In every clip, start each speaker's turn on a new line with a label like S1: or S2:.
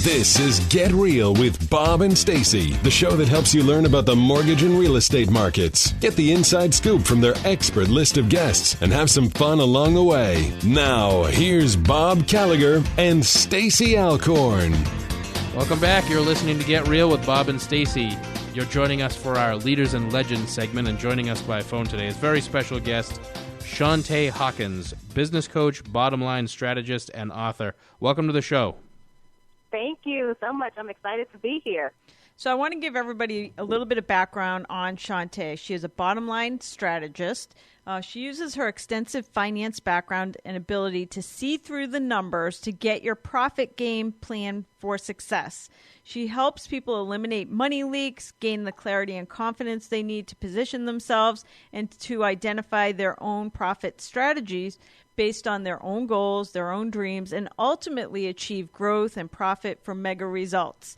S1: This is Get Real with Bob and Stacey, the show that helps you learn about the mortgage and real estate markets. Get the inside scoop from their expert list of guests and have some fun along the way. Now, here's Bob Gallagher and Stacey Alcorn.
S2: Welcome back. You're listening to Get Real with Bob and Stacey. You're joining us for our Leaders and Legends segment, and joining us by phone today is very special guest, Shontaye Hawkins, business coach, bottom line strategist, and author. Welcome to the show.
S3: Thank you so much. I'm excited to be here.
S4: So I want to give everybody a little bit of background on Shontaye. She is a bottom line strategist. She uses her extensive finance background and ability to see through the numbers to get your profit game plan for success. She helps people eliminate money leaks, gain the clarity and confidence they need to position themselves, and to identify their own profit strategies based on their own goals, their own dreams, and ultimately achieve growth and profit from mega results.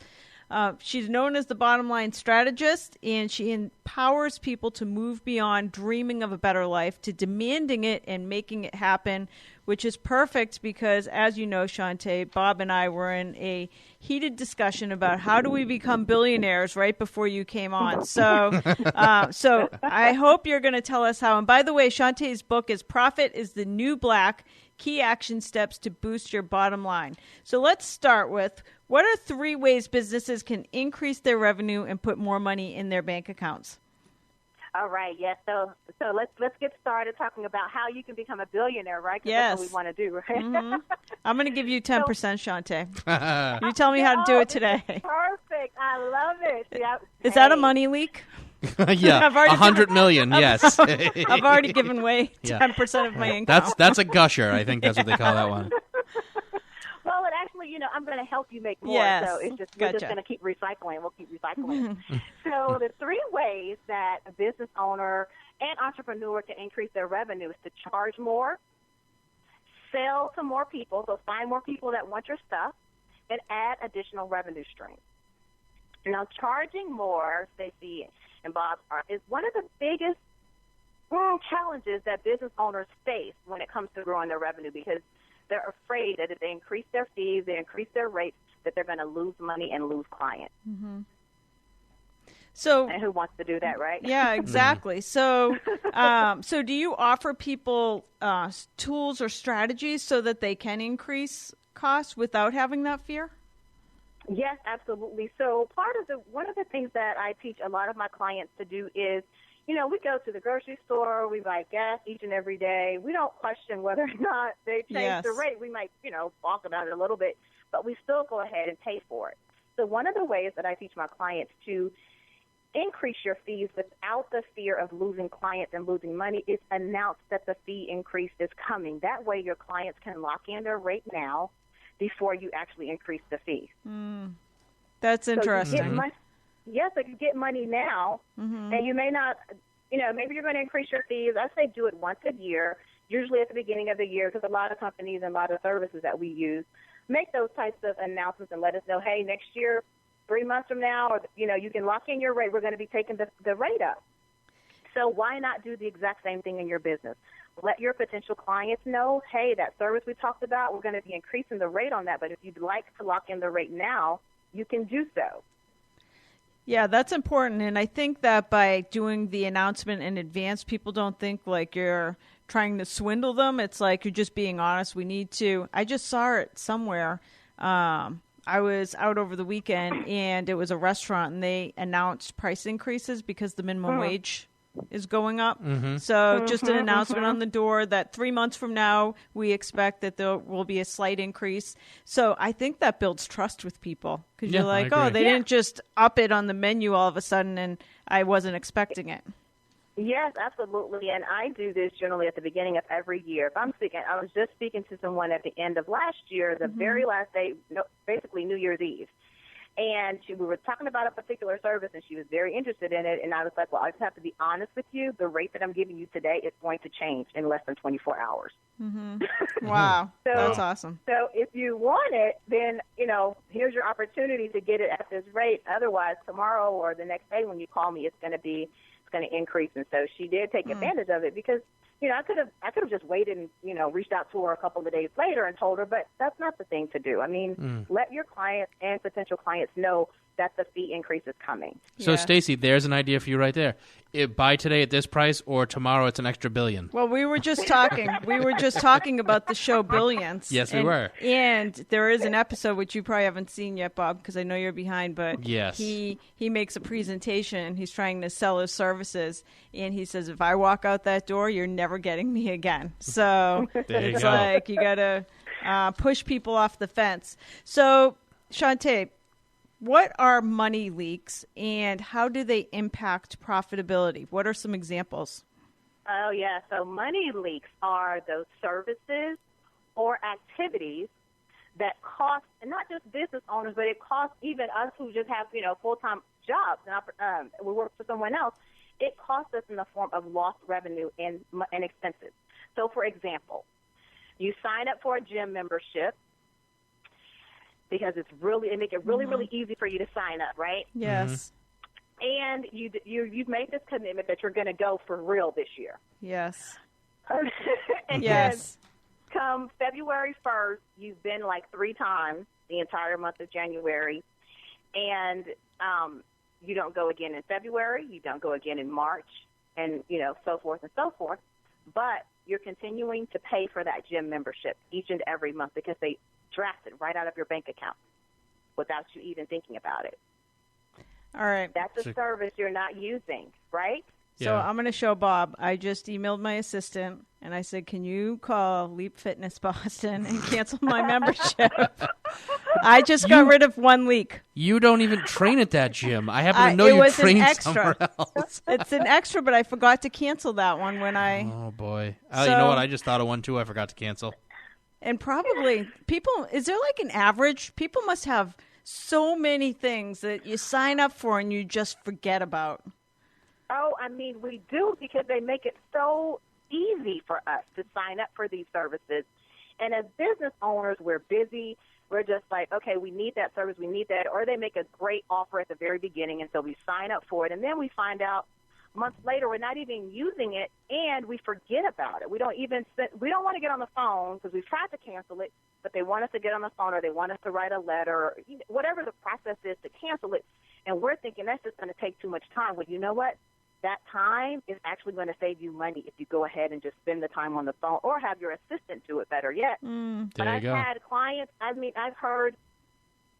S4: She's known as the bottom line strategist, and she empowers people to move beyond dreaming of a better life to demanding it and making it happen, which is perfect because, as you know, Shontaye, Bob and I were in a heated discussion about how do we become billionaires right before you came on. So I hope you're going to tell us how. And by the way, Shontaye's book is Profit is the New Black, Key Action Steps to Boost Your Bottom Line. So let's start with, what are 3 ways businesses can increase their revenue and put more money in their bank accounts?
S3: All right, yes. So let's get started talking about how you can become a billionaire, right? 'Cause
S4: yes.
S3: That's what we want to do, right?
S4: Mm-hmm. I'm going to give you 10%, Shontaye. You tell me how to do it today.
S3: Perfect. I love it. Yeah.
S4: Is that a money leak?
S2: Yeah, $100 million, yes.
S4: I've already given away 10% of my income.
S2: That's a gusher. I think that's what they call that one.
S3: Well, it actually, I'm going to help you make more.
S4: Yes.
S3: So it's just, we're just going to keep recycling. We'll keep recycling. So the 3 ways that a business owner and entrepreneur can increase their revenue is to charge more, sell to more people, so find more people that want your stuff, and add additional revenue streams. Now, charging more, Stacey and Bob, is one of the biggest challenges that business owners face when it comes to growing their revenue, because they're afraid that if they increase their fees, they increase their rates, that they're going to lose money and lose clients.
S4: Mm-hmm. So,
S3: and who wants to do that, right?
S4: Yeah, exactly. So do you offer people tools or strategies so that they can increase costs without having that fear?
S3: Yes, absolutely. So one of the things that I teach a lot of my clients to do is, we go to the grocery store, we buy gas each and every day. We don't question whether or not they change the rate. We might, talk about it a little bit, but we still go ahead and pay for it. So one of the ways that I teach my clients to increase your fees without the fear of losing clients and losing money is announce that the fee increase is coming. That way your clients can lock in their rate now before you actually increase the fee.
S4: That's interesting.
S3: Yes, so you get money now, and you may not, maybe you're going to increase your fees. I say do it once a year, usually at the beginning of the year, because a lot of companies and a lot of services that we use make those types of announcements and let us know, hey, next year, 3 months from now, or, you can lock in your rate. We're going to be taking the rate up. So why not do the exact same thing in your business? Let your potential clients know, hey, that service we talked about, we're going to be increasing the rate on that, but if you'd like to lock in the rate now, you can do so.
S4: Yeah, that's important. And I think that by doing the announcement in advance, people don't think like you're trying to swindle them. It's like you're just being honest. I just saw it somewhere. I was out over the weekend, and it was a restaurant, and they announced price increases because the minimum wage is going up. So just an announcement on the door that 3 months from now, we expect that there will be a slight increase. So I think that builds trust with people, because you're like, they didn't just up it on the menu all of a sudden, and I wasn't expecting it.
S3: Yes, absolutely. And I do this generally at the beginning of every year. I was just speaking to someone at the end of last year, the very last day, basically New Year's Eve. And we were talking about a particular service, and she was very interested in it. And I was like, well, I just have to be honest with you. The rate that I'm giving you today is going to change in less than 24 hours.
S4: Wow. That's awesome.
S3: So if you want it, then, here's your opportunity to get it at this rate. Otherwise, tomorrow or the next day when you call me, it's going going to increase. And so she did take advantage of it because, I could have just waited and, reached out to her a couple of days later and told her, but that's not the thing to do. I mean, let your clients and potential clients know that the fee increase is coming.
S2: So, Stacey, there's an idea for you right there. Buy today at this price, or tomorrow it's an extra $1 billion.
S4: Well, we were just talking. About the show Billions.
S2: Yes, we were.
S4: And there is an episode which you probably haven't seen yet, Bob, because I know you're behind. But
S2: yes,
S4: he makes a presentation. He's trying to sell his services, and he says, "If I walk out that door, you're never getting me again." So it's like you got to push people off the fence. So, Shontaye, what are money leaks and how do they impact profitability? What are some examples?
S3: Oh, yeah. So money leaks are those services or activities that cost, and not just business owners, but it costs even us who just have, full-time jobs and we work for someone else. It costs us in the form of lost revenue and expenses. So, for example, you sign up for a gym membership, because it make it really easy for you to sign up, right?
S4: Yes.
S3: And you've made this commitment that you're going to go for real this year.
S4: Yes.
S3: And
S4: yes.
S3: then come February 1st, you've been like 3 times the entire month of January, and you don't go again in February, you don't go again in March, and so forth and so forth. But you're continuing to pay for that gym membership each and every month because they draft it right out of your bank account without you even thinking about it.
S4: All right.
S3: That's a service you're not using, right?
S4: So I'm going to show Bob. I just emailed my assistant, and I said, can you call Leap Fitness Boston and cancel my membership? I just got rid of 1 leak.
S2: You don't even train at that gym. I happen to know you train somewhere else.
S4: It's an extra, but I forgot to cancel that one when I...
S2: Oh, boy. You know what? I just thought of one, too, I forgot to cancel.
S4: And probably is there like an average? People must have so many things that you sign up for and you just forget about.
S3: Oh, I mean, we do, because they make it so easy for us to sign up for these services. And as business owners, we're busy. We're just like, okay, we need that service, we need that. Or they make a great offer at the very beginning, and so we sign up for it. And then we find out months later we're not even using it, and we forget about it. We don't want to get on the phone because we've tried to cancel it, but they want us to get on the phone, or they want us to write a letter, or whatever the process is to cancel it. And we're thinking that's just going to take too much time. Well, you know what? That time is actually going to save you money if you go ahead and just spend the time on the phone, or have your assistant do it, better yet. But I've had clients, I've heard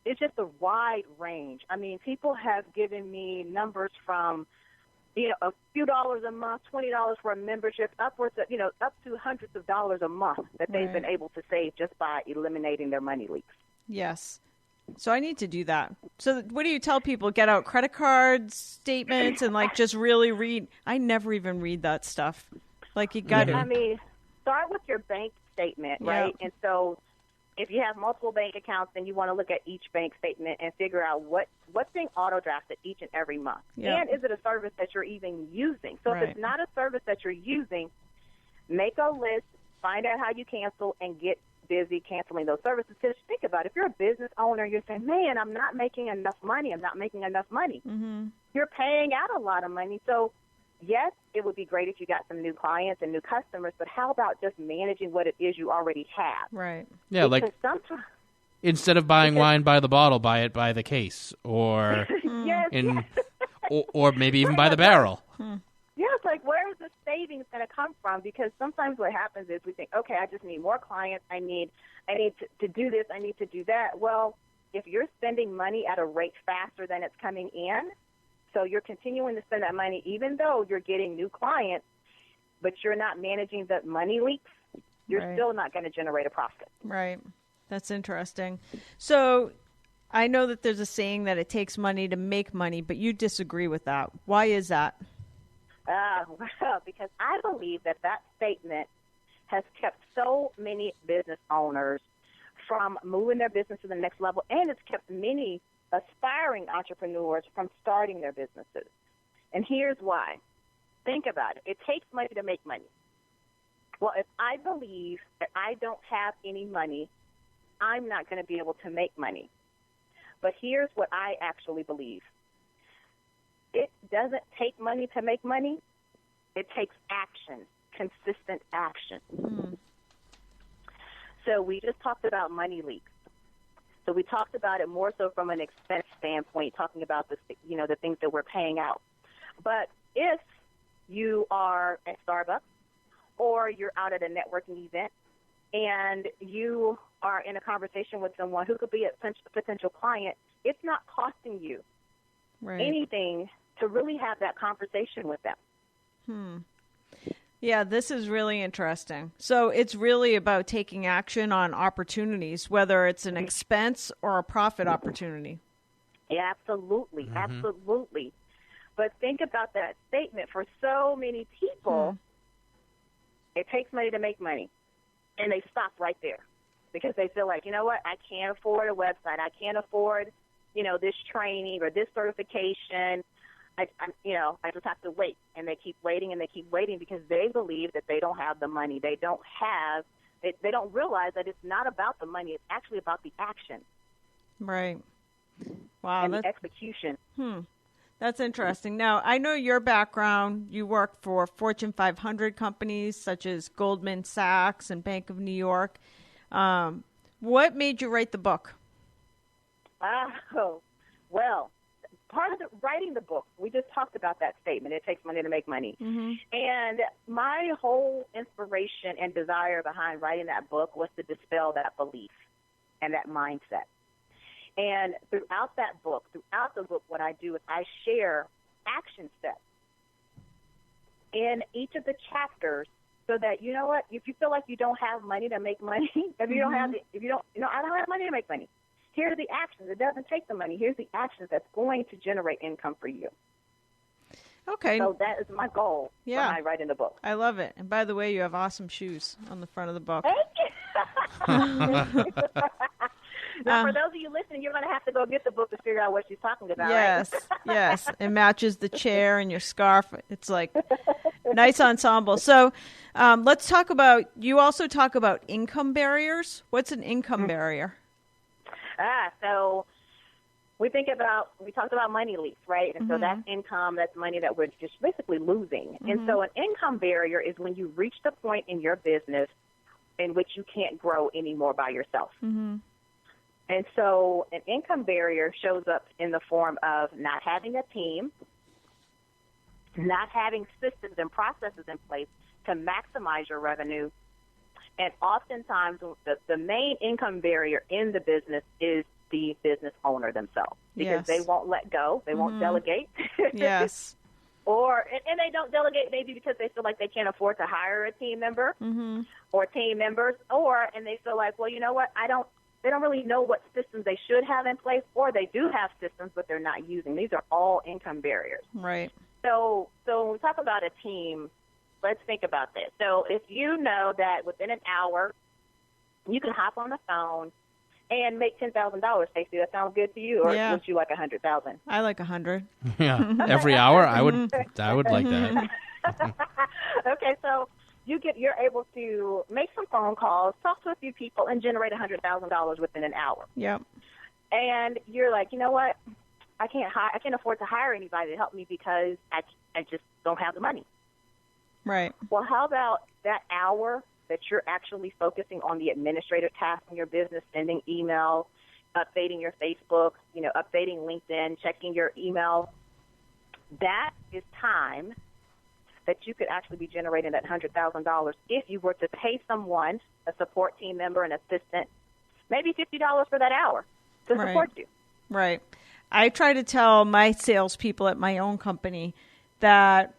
S3: it's just a wide range. I mean, people have given me numbers from, a few dollars a month, $20 for a membership, upwards of, up to hundreds of dollars a month that they've been able to save just by eliminating their money leaks.
S4: Yes. So I need to do that. So what do you tell people? Get out credit cards, statements, and just really read. I never even read that stuff. You got to.
S3: I mean, start with your bank statement, right? And so if you have multiple bank accounts, then you want to look at each bank statement and figure out what's being auto-drafted each and every month. And is it a service that you're even using? So if it's not a service that you're using, make a list, find out how you cancel, and get busy canceling those services. Because think about it, if you're a business owner, you're saying, man, I'm not making enough money. Mm-hmm. You're paying out a lot of money. So, yes, it would be great if you got some new clients and new customers, but how about just managing what it is you already have?
S4: Right.
S2: Yeah, because sometimes, instead of buying wine by the bottle, buy it by the case, or or maybe even by the barrel.
S3: Yeah, it's like, where is the savings going to come from? Because sometimes what happens is we think, okay, I just need more clients. I need to do this. I need to do that. Well, if you're spending money at a rate faster than it's coming in, so you're continuing to spend that money even though you're getting new clients, but you're not managing the money leaks, you're still not going to generate a profit.
S4: Right. That's interesting. So I know that there's a saying that it takes money to make money, but you disagree with that. Why is that?
S3: Well, because I believe that statement has kept so many business owners from moving their business to the next level, and it's kept many aspiring entrepreneurs from starting their businesses. And here's why. Think about it. It takes money to make money. Well, if I believe that I don't have any money, I'm not going to be able to make money. But here's what I actually believe. doesn't take money to make money. It takes action, consistent action. So we just talked about money leaks. So we talked about it more so from an expense standpoint, talking about the things that we're paying out. But if you are at Starbucks or you're out at a networking event and you are in a conversation with someone who could be a potential client, it's not costing you anything to really have that conversation with them.
S4: Yeah, this is really interesting. So it's really about taking action on opportunities, whether it's an expense or a profit opportunity.
S3: Yeah, absolutely, absolutely. But think about that statement. For so many people, it takes money to make money, and they stop right there because they feel like, you know what, I can't afford a website. I can't afford, this training or this certification. I just have to wait, and they keep waiting because they believe that they don't have the money. They don't realize that it's not about the money. It's actually about the action.
S4: Right. Wow.
S3: And the execution.
S4: That's interesting. Now, I know your background. You work for Fortune 500 companies such as Goldman Sachs and Bank of New York. What made you write the book?
S3: Well, part of writing the book, we just talked about that statement. It takes money to make money. And my whole inspiration and desire behind writing that book was to dispel that belief and that mindset. And throughout the book, what I do is I share action steps in each of the chapters so that, you know what, if you feel like you don't have money to make money, I don't have money to make money. Here are the actions. It doesn't take the money. Here's the actions that's going to generate income for you.
S4: Okay.
S3: So that is my goal behind writing the book.
S4: I love it. And by the way, you have awesome shoes on the front of the book.
S3: Thank you. Now, for those of you listening, you're going to have to go get the book to figure out what she's talking about.
S4: Yes,
S3: right?
S4: Yes. It matches the chair and your scarf. It's like nice ensemble. So let's talk about, you also talk about income barriers. What's an income barrier?
S3: So we talked about money leaks, right? And so that's income, that's money that we're just basically losing. And so an income barrier is when you reach the point in your business in which you can't grow anymore by yourself. And so an income barrier shows up in the form of not having a team, not having systems and processes in place to maximize your revenue. And oftentimes the main income barrier in the business is the business owner themselves because they won't let go. They won't delegate.
S4: Yes.
S3: And they don't delegate maybe because they feel like they can't afford to hire a team member or team members, and they feel like, well, you know what, they don't really know what systems they should have in place, or they do have systems, but they're not using. These are all income barriers.
S4: Right.
S3: So when we talk about a team, let's think about this. So if you know that within an hour you can hop on the phone and make $10,000, Stacey, that sounds good to you, or would you like 100,000?
S4: I like 100.
S2: Yeah, every hour I would like that.
S3: Okay, so you're able to make some phone calls, talk to a few people, and generate $100,000 within an hour.
S4: Yep.
S3: And you're like, you know what? I can't afford to hire anybody to help me because I just don't have the money.
S4: Right.
S3: Well, how about that hour that you're actually focusing on the administrative tasks in your business, sending emails, updating your Facebook, updating LinkedIn, checking your email? That is time that you could actually be generating that $100,000 if you were to pay someone, a support team member, an assistant, maybe $50 for that hour to support you.
S4: Right. I try to tell my salespeople at my own company that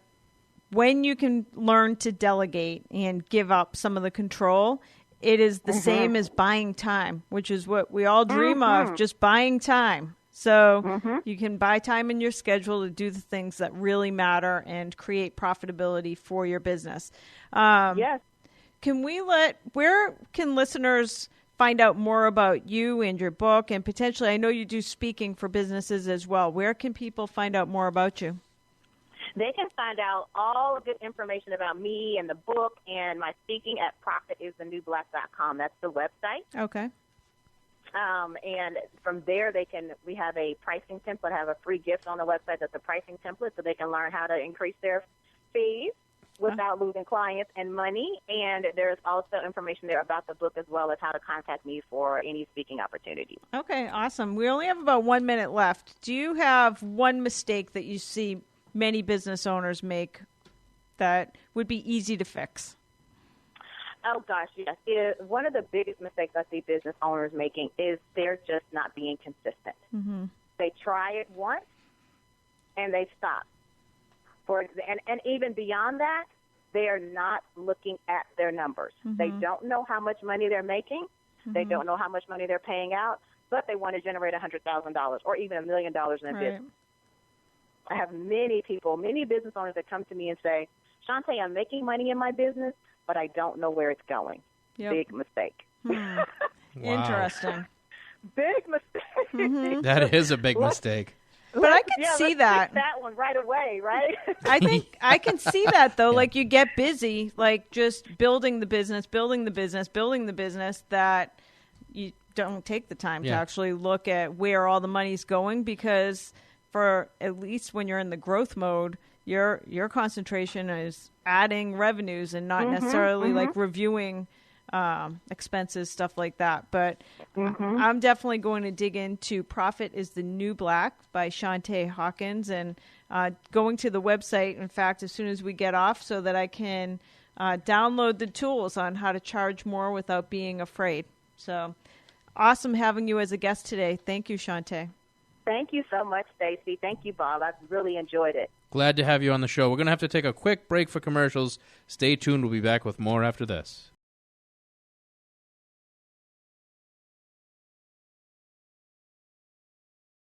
S4: when you can learn to delegate and give up some of the control, it is the same as buying time, which is what we all dream of, just buying time. So you can buy time in your schedule to do the things that really matter and create profitability for your business.
S3: Yes.
S4: Where can listeners find out more about you and your book? And potentially, I know you do speaking for businesses as well. Where can people find out more about you?
S3: They can find out all good information about me and the book and my speaking at profitisthenewblack.com. That's the website.
S4: Okay.
S3: And from there, we have a pricing template, have a free gift on the website that's a pricing template so they can learn how to increase their fees without losing clients and money. And there's also information there about the book as well as how to contact me for any speaking opportunities.
S4: Okay, awesome. We only have about 1 minute left. Do you have one mistake that you see many business owners make that would be easy to fix?
S3: Oh, gosh, yes. One of the biggest mistakes I see business owners making is they're just not being consistent.
S4: Mm-hmm.
S3: They try it once, and they stop. And even beyond that, they are not looking at their numbers.
S4: Mm-hmm.
S3: They don't know how much money they're making.
S4: Mm-hmm. They
S3: don't know how much money they're paying out, but they want to generate $100,000 or even $1 million in their business. I have many business owners that come to me and say, Shontaye, I'm making money in my business, but I don't know where it's going.
S4: Yep.
S3: Big mistake.
S2: Wow.
S4: Interesting.
S3: Big mistake.
S4: Mm-hmm.
S2: That is a big mistake.
S4: But I can see that.
S3: Fix that one right away, right?
S4: I think I can see that, though. Yeah. Like, you get busy, like, just building the business, that you don't take the time to actually look at where all the money's going, because for at least when you're in the growth mode, your concentration is adding revenues and not necessarily like reviewing expenses, stuff like that. But I'm definitely going to dig into Profit is the New Black by Shontaye Hawkins, and going to the website, in fact, as soon as we get off, so that I can download the tools on how to charge more without being afraid. So awesome having you as a guest today. Thank you, Shontaye.
S3: Thank you so much, Stacey. Thank you, Bob. I've really enjoyed it.
S2: Glad to have you on the show. We're going to have to take a quick break for commercials. Stay tuned. We'll be back with more after this.